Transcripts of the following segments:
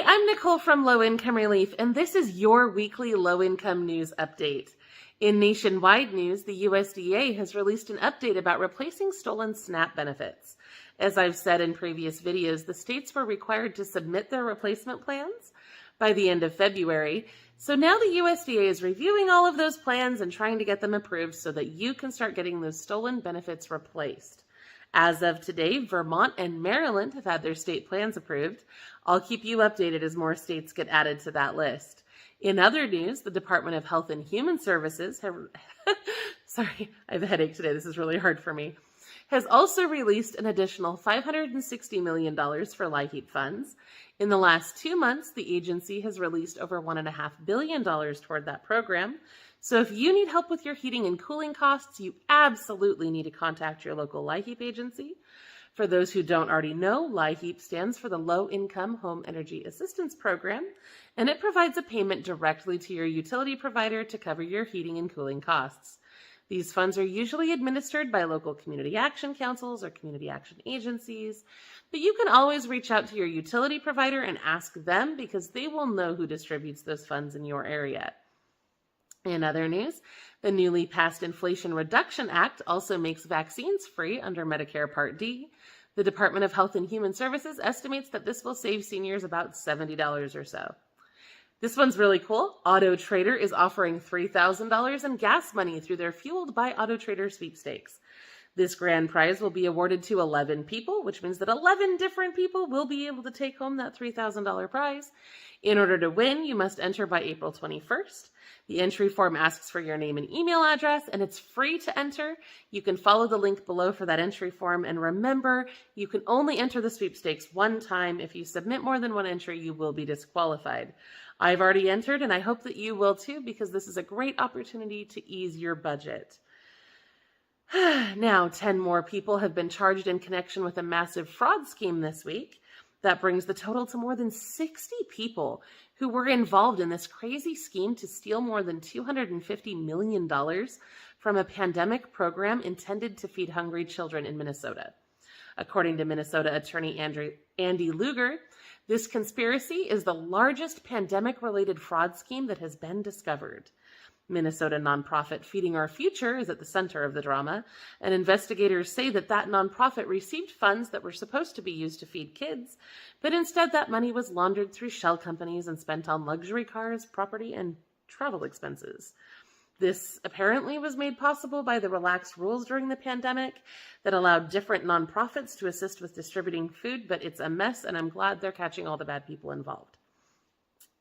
Hey, I'm Nicole from Low Income Relief, and this is your weekly low income news update. In nationwide news, the USDA has released an update about replacing stolen SNAP benefits. As I've said in previous videos, the states were required to submit their replacement plans by the end of February. So now the USDA is reviewing all of those plans and trying to get them approved so that you can start getting those stolen benefits replaced. As of today, Vermont and Maryland have had their state plans approved. I'll keep you updated as more states get added to that list. In other news, the Department of Health and Human Services sorry, I have a headache today. This is really hard for me. Has also released an additional $560 million for LIHEAP funds. In the last 2 months, the agency has released over $1.5 billion toward that program. So if you need help with your heating and cooling costs, you absolutely need to contact your local LIHEAP agency. For those who don't already know, LIHEAP stands for the Low Income Home Energy Assistance Program, and it provides a payment directly to your utility provider to cover your heating and cooling costs. These funds are usually administered by local community action councils or community action agencies, but you can always reach out to your utility provider and ask them because they will know who distributes those funds in your area. In other news, the newly passed Inflation Reduction Act also makes vaccines free under Medicare Part D. The Department of Health and Human Services estimates that this will save seniors about $70 or so. This one's really cool. AutoTrader is offering $3,000 in gas money through their Fueled by AutoTrader sweepstakes. This grand prize will be awarded to 11 people, which means that 11 different people will be able to take home that $3,000 prize. In order to win, you must enter by April 21st. The entry form asks for your name and email address, and it's free to enter. You can follow the link below for that entry form. And remember, you can only enter the sweepstakes one time. If you submit more than one entry, you will be disqualified. I've already entered, and I hope that you will too, because this is a great opportunity to ease your budget. Now, 10 more people have been charged in connection with a massive fraud scheme this week. That brings the total to more than 60 people who were involved in this crazy scheme to steal more than $250 million from a pandemic program intended to feed hungry children in Minnesota. According to Minnesota Attorney Andy Luger, this conspiracy is the largest pandemic-related fraud scheme that has been discovered. Minnesota nonprofit Feeding Our Future is at the center of the drama, and investigators say that nonprofit received funds that were supposed to be used to feed kids, but instead that money was laundered through shell companies and spent on luxury cars, property, and travel expenses. This apparently was made possible by the relaxed rules during the pandemic that allowed different nonprofits to assist with distributing food, but it's a mess, and I'm glad they're catching all the bad people involved.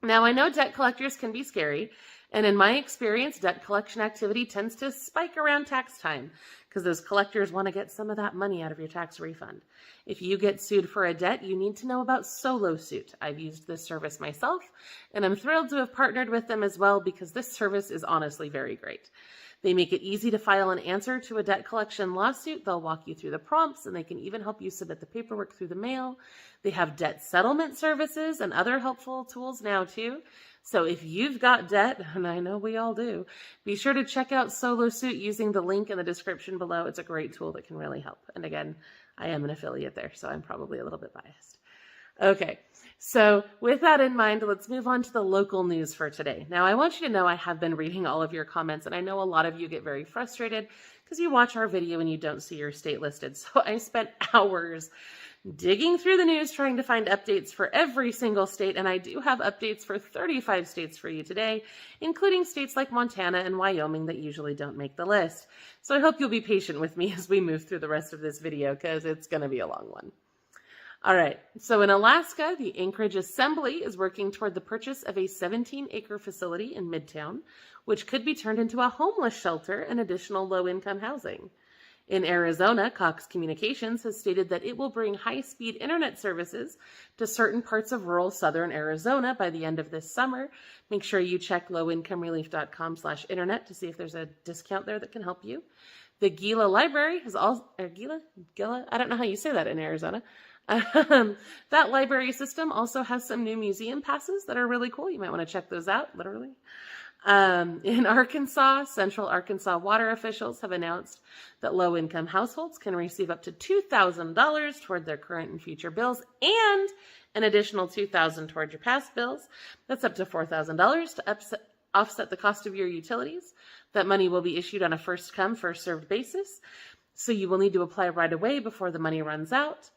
Now, I know debt collectors can be scary, and in my experience, debt collection activity tends to spike around tax time because those collectors want to get some of that money out of your tax refund. If you get sued for a debt, you need to know about Solo Suit. I've used this service myself, and I'm thrilled to have partnered with them as well because this service is honestly very great. They make it easy to file an answer to a debt collection lawsuit. They'll walk you through the prompts, and they can even help you submit the paperwork through the mail. They have debt settlement services and other helpful tools now too. So if you've got debt, and I know we all do, be sure to check out Solo Suit using the link in the description below. It's a great tool that can really help. And again, I am an affiliate there, so I'm probably a little bit biased. Okay, so with that in mind, let's move on to the local news for today. Now, I want you to know I have been reading all of your comments, and I know a lot of you get very frustrated because you watch our video and you don't see your state listed. So I spent hours digging through the news trying to find updates for every single state, and I do have updates for 35 states for you today, including states like Montana and Wyoming that usually don't make the list. So I hope you'll be patient with me as we move through the rest of this video because it's going to be a long one. All right, so in Alaska, the Anchorage Assembly is working toward the purchase of a 17-acre facility in Midtown, which could be turned into a homeless shelter and additional low-income housing. In Arizona, Cox Communications has stated that it will bring high-speed internet services to certain parts of rural southern Arizona by the end of this summer. Make sure you check lowincomerelief.com/internet to see if there's a discount there that can help you. The Gila Library has also, Gila? I don't know how you say that in Arizona. That library system also has some new museum passes that are really cool. You might want to check those out, literally. In Arkansas, Central Arkansas water officials have announced that low-income households can receive up to $2,000 toward their current and future bills and an additional $2,000 toward your past bills. That's up to $4,000 to offset the cost of your utilities. That money will be issued on a first-come, first-served basis, so you will need to apply right away before the money runs out.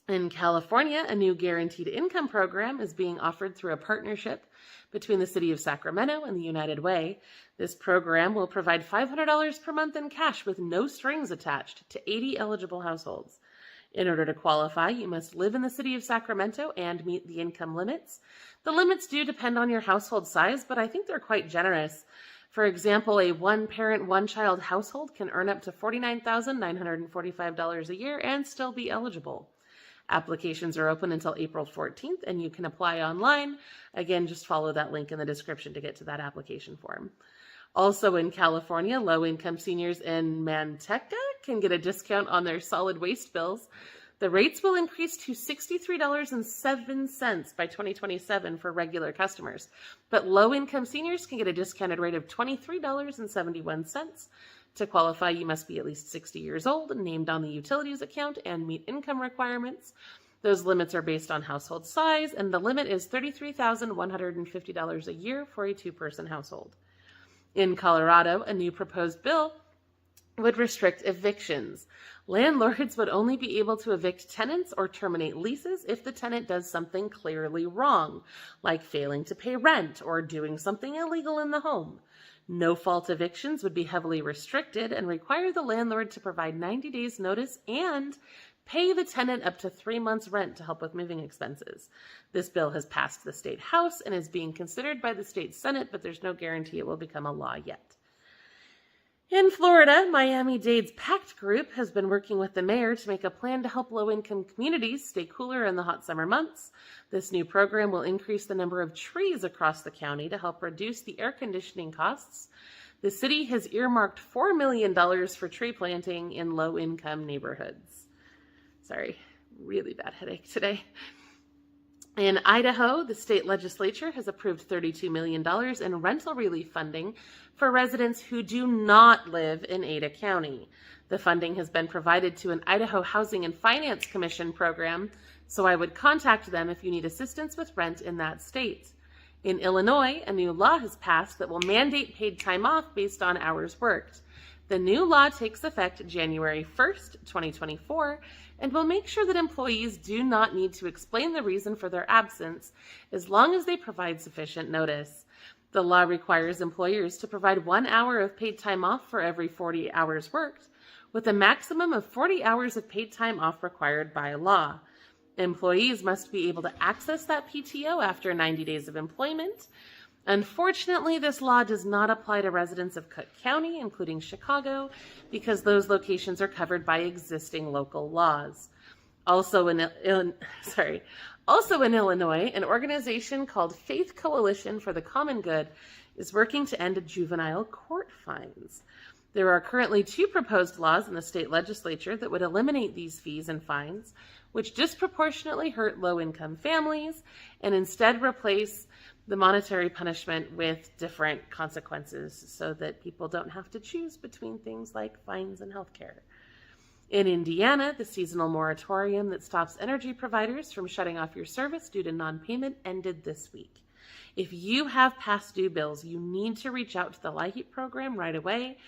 In California, a new guaranteed income program is being offered through a partnership between the City of Sacramento and the United Way. This program will provide $500 per month in cash with no strings attached to 80 eligible households. In order to qualify, you must live in the City of Sacramento and meet the income limits. The limits do depend on your household size, but I think they're quite generous. For example, a one-parent, one-child household can earn up to $49,945 a year and still be eligible. Applications are open until April 14th, and you can apply online. Again, just follow that link in the description to get to that application form. Also in California, low-income seniors in Manteca can get a discount on their solid waste bills. The rates will increase to $63.07 by 2027 for regular customers, but low-income seniors can get a discounted rate of $23.71. To qualify, you must be at least 60 years old, named on the utilities account, and meet income requirements. Those limits are based on household size, and the limit is $33,150 a year for a two-person household. In Colorado, a new proposed bill would restrict evictions. Landlords would only be able to evict tenants or terminate leases if the tenant does something clearly wrong, like failing to pay rent or doing something illegal in the home. No-fault evictions would be heavily restricted and require the landlord to provide 90 days notice and pay the tenant up to 3 months rent to help with moving expenses. This bill has passed the state house and is being considered by the state senate, but there's no guarantee it will become a law yet. In Florida, Miami-Dade's PACT group has been working with the mayor to make a plan to help low-income communities stay cooler in the hot summer months. This new program will increase the number of trees across the county to help reduce the air conditioning costs. The city has earmarked $4 million for tree planting in low-income neighborhoods. Sorry, really bad headache today. In Idaho, the state legislature has approved $32 million in rental relief funding for residents who do not live in Ada County. The funding has been provided to an Idaho Housing and Finance Commission program, so I would contact them if you need assistance with rent in that state. In Illinois, a new law has passed that will mandate paid time off based on hours worked. The new law takes effect January 1st, 2024, and will make sure that employees do not need to explain the reason for their absence as long as they provide sufficient notice. The law requires employers to provide 1 hour of paid time off for every 40 hours worked, with a maximum of 40 hours of paid time off required by law. Employees must be able to access that PTO after 90 days of employment. Unfortunately, this law does not apply to residents of Cook County, including Chicago, because those locations are covered by existing local laws. Also in Illinois, an organization called Faith Coalition for the Common Good is working to end juvenile court fines. There are currently 2 proposed laws in the state legislature that would eliminate these fees and fines, which disproportionately hurt low-income families, and instead replace the monetary punishment with different consequences so that people don't have to choose between things like fines and healthcare. In Indiana, the seasonal moratorium that stops energy providers from shutting off your service due to non-payment ended this week. If you have past due bills, you need to reach out to the LIHEAP program right away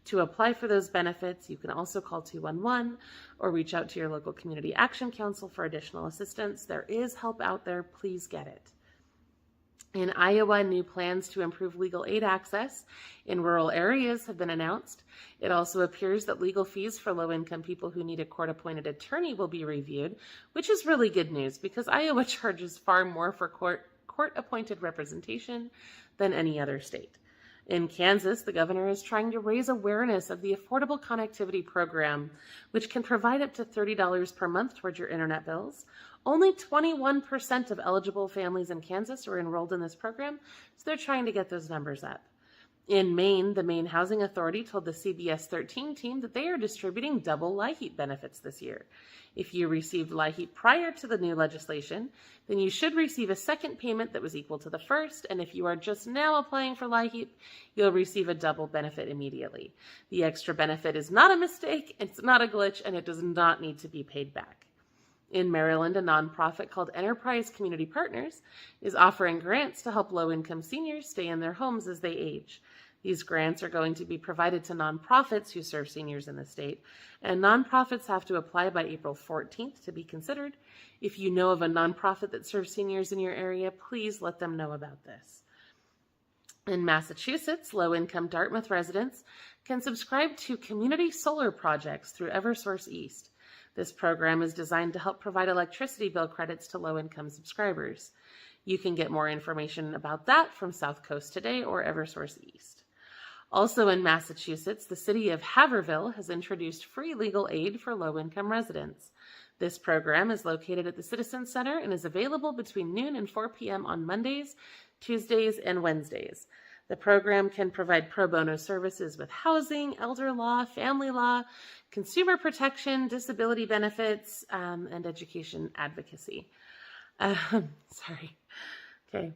to apply for those benefits. You can also call 211 or reach out to your local community action council for additional assistance. There is help out there. Please get it. In Iowa, new plans to improve legal aid access in rural areas have been announced. It also appears that legal fees for low-income people who need a court-appointed attorney will be reviewed, which is really good news because Iowa charges far more for court-appointed representation than any other state. In Kansas, the governor is trying to raise awareness of the Affordable Connectivity Program, which can provide up to $30 per month towards your internet bills. Only 21% of eligible families in Kansas are enrolled in this program, so they're trying to get those numbers up. In Maine, the Maine Housing Authority told the CBS 13 team that they are distributing double LIHEAP benefits this year. If you received LIHEAP prior to the new legislation, then you should receive a second payment that was equal to the first, and if you are just now applying for LIHEAP, you'll receive a double benefit immediately. The extra benefit is not a mistake, it's not a glitch, and it does not need to be paid back. In Maryland, a nonprofit called Enterprise Community Partners is offering grants to help low-income seniors stay in their homes as they age. These grants are going to be provided to nonprofits who serve seniors in the state, and nonprofits have to apply by April 14th to be considered. If you know of a nonprofit that serves seniors in your area, please let them know about this. In Massachusetts, low-income Dartmouth residents can subscribe to community solar projects through Eversource East. This program is designed to help provide electricity bill credits to low-income subscribers. You can get more information about that from South Coast Today or Eversource East. Also in Massachusetts, the city of Haverhill has introduced free legal aid for low-income residents. This program is located at the Citizen Center and is available between noon and 4 p.m. on Mondays, Tuesdays, and Wednesdays. The program can provide pro bono services with housing, elder law, family law, consumer protection, disability benefits, and education advocacy. Okay.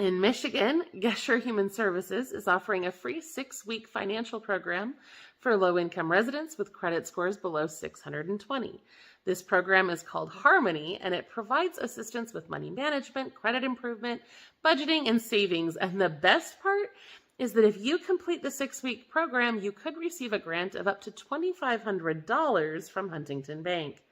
In Michigan, Gesher Human Services is offering a free 6-week financial program for low-income residents with credit scores below 620. This program is called Harmony, and it provides assistance with money management, credit improvement, budgeting, and savings. And the best part is that if you complete the 6-week program, you could receive a grant of up to $2,500 from Huntington Bank.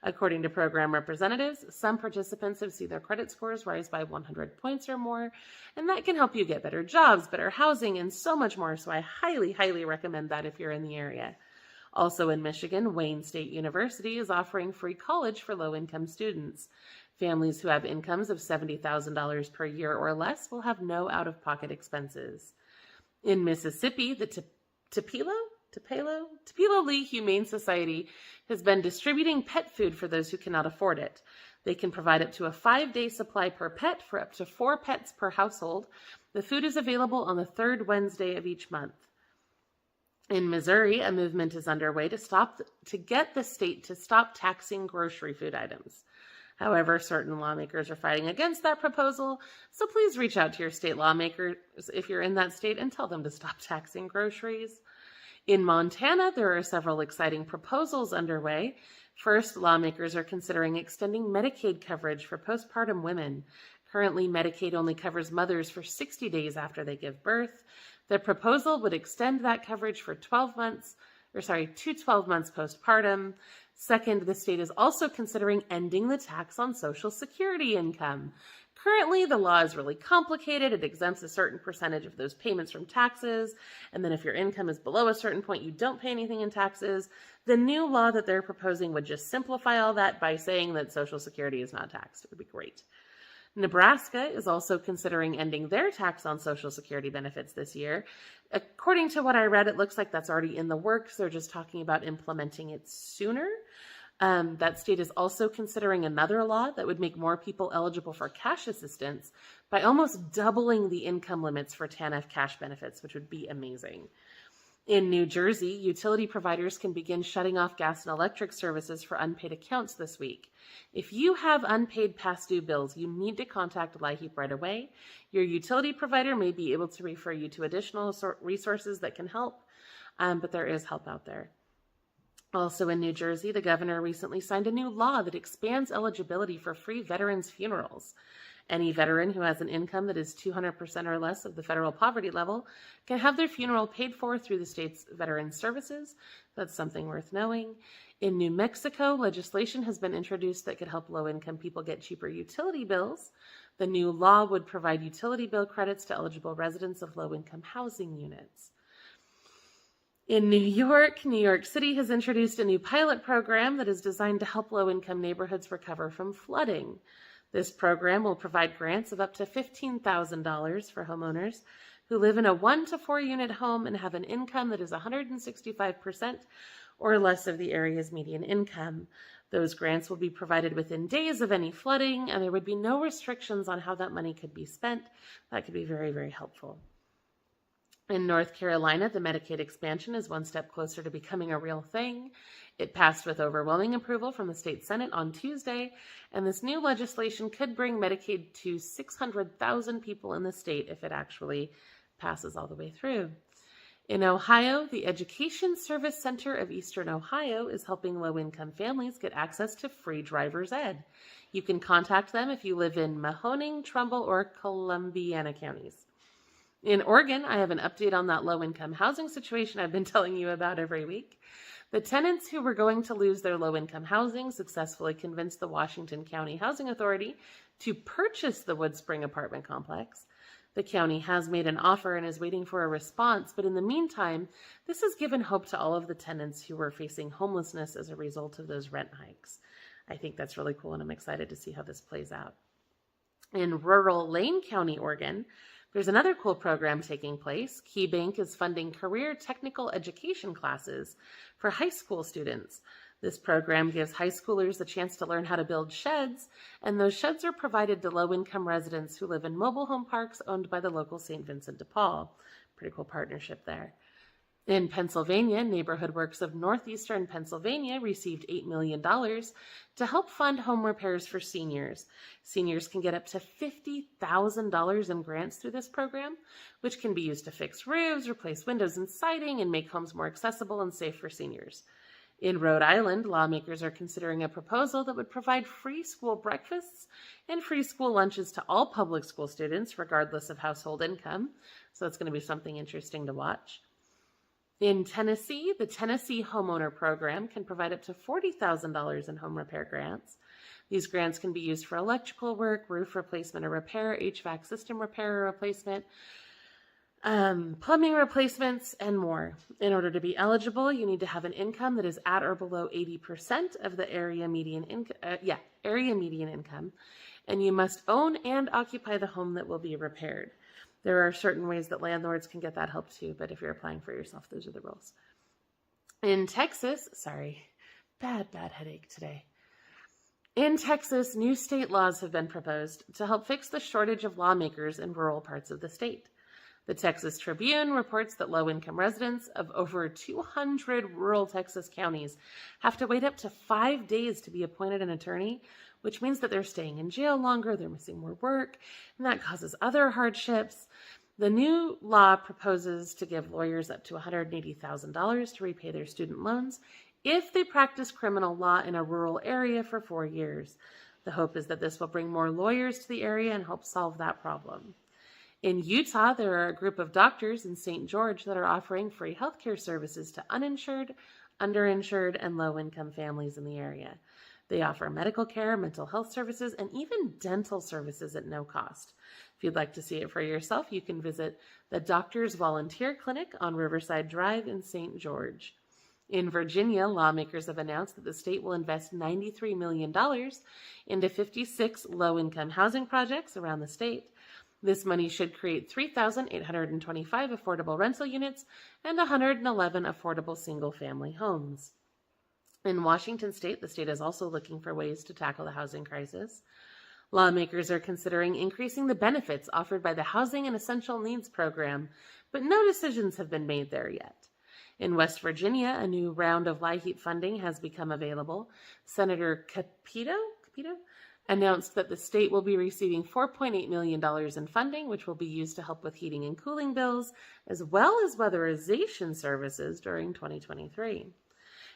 According to program representatives, some participants have seen their credit scores rise by 100 points or more, and that can help you get better jobs, better housing, and so much more. So I highly, highly recommend that if you're in the area. Also in Michigan, Wayne State University is offering free college for low-income students. Families who have incomes of $70,000 per year or less will have no out-of-pocket expenses. In Mississippi, the Tupelo Lee Humane Society has been distributing pet food for those who cannot afford it. They can provide up to a 5-day supply per pet for up to 4 pets per household. The food is available on the 3rd Wednesday of each month. In Missouri, a movement is underway to get the state to stop taxing grocery food items. However, certain lawmakers are fighting against that proposal, so please reach out to your state lawmakers if you're in that state and tell them to stop taxing groceries. In Montana, there are several exciting proposals underway. First, lawmakers are considering extending Medicaid coverage for postpartum women. Currently, Medicaid only covers mothers for 60 days after they give birth. The proposal would extend that coverage for 12 months postpartum. Second, the state is also considering ending the tax on Social Security income. Currently, the law is really complicated. It exempts a certain percentage of those payments from taxes, and then if your income is below a certain point, you don't pay anything in taxes. The new law that they're proposing would just simplify all that by saying that Social Security is not taxed. It would be great. Nebraska is also considering ending their tax on Social Security benefits this year. According to what I read, it looks like that's already in the works. They're just talking about implementing it sooner. That state is also considering another law that would make more people eligible for cash assistance by almost doubling the income limits for TANF cash benefits, which would be amazing. In New Jersey, utility providers can begin shutting off gas and electric services for unpaid accounts this week. If you have unpaid past due bills, you need to contact LIHEAP right away. Your utility provider may be able to refer you to additional resources that can help, but there is help out there. Also in New Jersey, the governor recently signed a new law that expands eligibility for free veterans funerals. Any veteran who has an income that is 200% or less of the federal poverty level can have their funeral paid for through the state's veteran services. That's something worth knowing. In New Mexico, legislation has been introduced that could help low-income people get cheaper utility bills. The new law would provide utility bill credits to eligible residents of low-income housing units. In New York City has introduced a new pilot program that is designed to help low-income neighborhoods recover from flooding. This program will provide grants of up to $15,000 for homeowners who live in a 1 to 4 unit home and have an income that is 165% or less of the area's median income. Those grants will be provided within days of any flooding, and there would be no restrictions on how that money could be spent. That could be very, very helpful. In North Carolina, the Medicaid expansion is one step closer to becoming a real thing. It passed with overwhelming approval from the state Senate on Tuesday, and this new legislation could bring Medicaid to 600,000 people in the state if it actually passes all the way through. In Ohio, the Education Service Center of Eastern Ohio is helping low-income families get access to free driver's ed. You can contact them if you live in Mahoning, Trumbull, or Columbiana counties. In Oregon, I have an update on that low-income housing situation I've been telling you about every week. The tenants who were going to lose their low-income housing successfully convinced the Washington County Housing Authority to purchase the Woodspring apartment complex. The county has made an offer and is waiting for a response, but in the meantime, this has given hope to all of the tenants who were facing homelessness as a result of those rent hikes. I think that's really cool, and I'm excited to see how this plays out. In rural Lane County, Oregon, there's another cool program taking place. Key Bank is funding career technical education classes for high school students. This program gives high schoolers the chance to learn how to build sheds, and those sheds are provided to low-income residents who live in mobile home parks owned by the local St. Vincent de Paul. Pretty cool partnership there. In Pennsylvania, Neighborhood Works of Northeastern Pennsylvania received $8 million to help fund home repairs for seniors. Seniors can get up to $50,000 in grants through this program, which can be used to fix roofs, replace windows and siding, and make homes more accessible and safe for seniors. In Rhode Island, lawmakers are considering a proposal that would provide free school breakfasts and free school lunches to all public school students, regardless of household income. So that's going to be something interesting to watch. In Tennessee, the Tennessee Homeowner Program can provide up to $40,000 in home repair grants. These grants can be used for electrical work, roof replacement or repair, HVAC system repair or replacement, plumbing replacements, and more. In order to be eligible, you need to have an income that is at or below 80% of the area median income, and you must own and occupy the home that will be repaired. There are certain ways that landlords can get that help too, but if you're applying for yourself, those are the rules. In Texas, bad headache today. In Texas, new state laws have been proposed to help fix the shortage of lawmakers in rural parts of the state. The Texas Tribune reports that low-income residents of over 200 rural Texas counties have to wait up to 5 days to be appointed an attorney, which means that they're staying in jail longer, they're missing more work, and that causes other hardships. The new law proposes to give lawyers up to $180,000 to repay their student loans if they practice criminal law in a rural area for 4 years. The hope is that this will bring more lawyers to the area and help solve that problem. In Utah, there are a group of doctors in St. George that are offering free healthcare services to uninsured, underinsured, and low-income families in the area. They offer medical care, mental health services, and even dental services at no cost. If you'd like to see it for yourself, you can visit the Doctors Volunteer Clinic on Riverside Drive in St. George. In Virginia, lawmakers have announced that the state will invest $93 million into 56 low-income housing projects around the state. This money should create 3,825 affordable rental units and 111 affordable single-family homes. In Washington state, the state is also looking for ways to tackle the housing crisis. Lawmakers are considering increasing the benefits offered by the Housing and Essential Needs Program, but no decisions have been made there yet. In West Virginia, a new round of LIHEAP funding has become available. Senator Capito announced that the state will be receiving $4.8 million in funding, which will be used to help with heating and cooling bills, as well as weatherization services during 2023.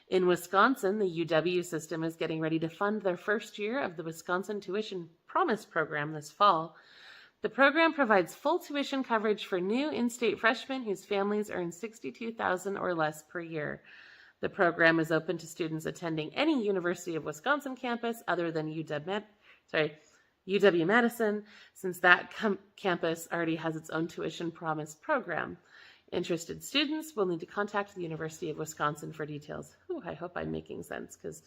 In Wisconsin, the UW system is getting ready to fund their first year of the Wisconsin Tuition Promise program this fall. The program provides full tuition coverage for new in-state freshmen whose families earn $62,000 or less per year. The program is open to students attending any University of Wisconsin campus other than UW-Madison, since that campus already has its own Tuition Promise program. Interested students will need to contact the University of Wisconsin for details. I hope I'm making sense because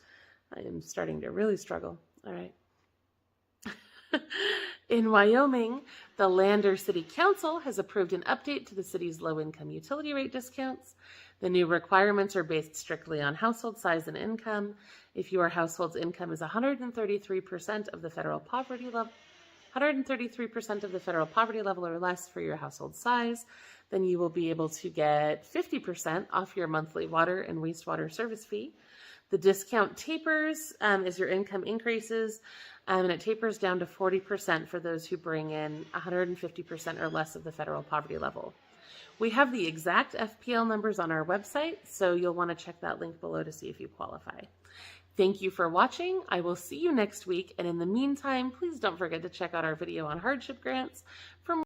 I am starting to really struggle. All right. In Wyoming, the Lander City Council has approved an update to the city's low-income utility rate discounts. The new requirements are based strictly on household size and income. If your household's income is 133% of the federal poverty 133% of the federal poverty level or less for your household size, then you will be able to get 50% off your monthly water and wastewater service fee. The discount tapers as your income increases, and it tapers down to 40% for those who bring in 150% or less of the federal poverty level. We have the exact FPL numbers on our website, so you'll want to check that link below to see if you qualify. Thank you for watching. I will see you next week, and in the meantime, please don't forget to check out our video on hardship grants for more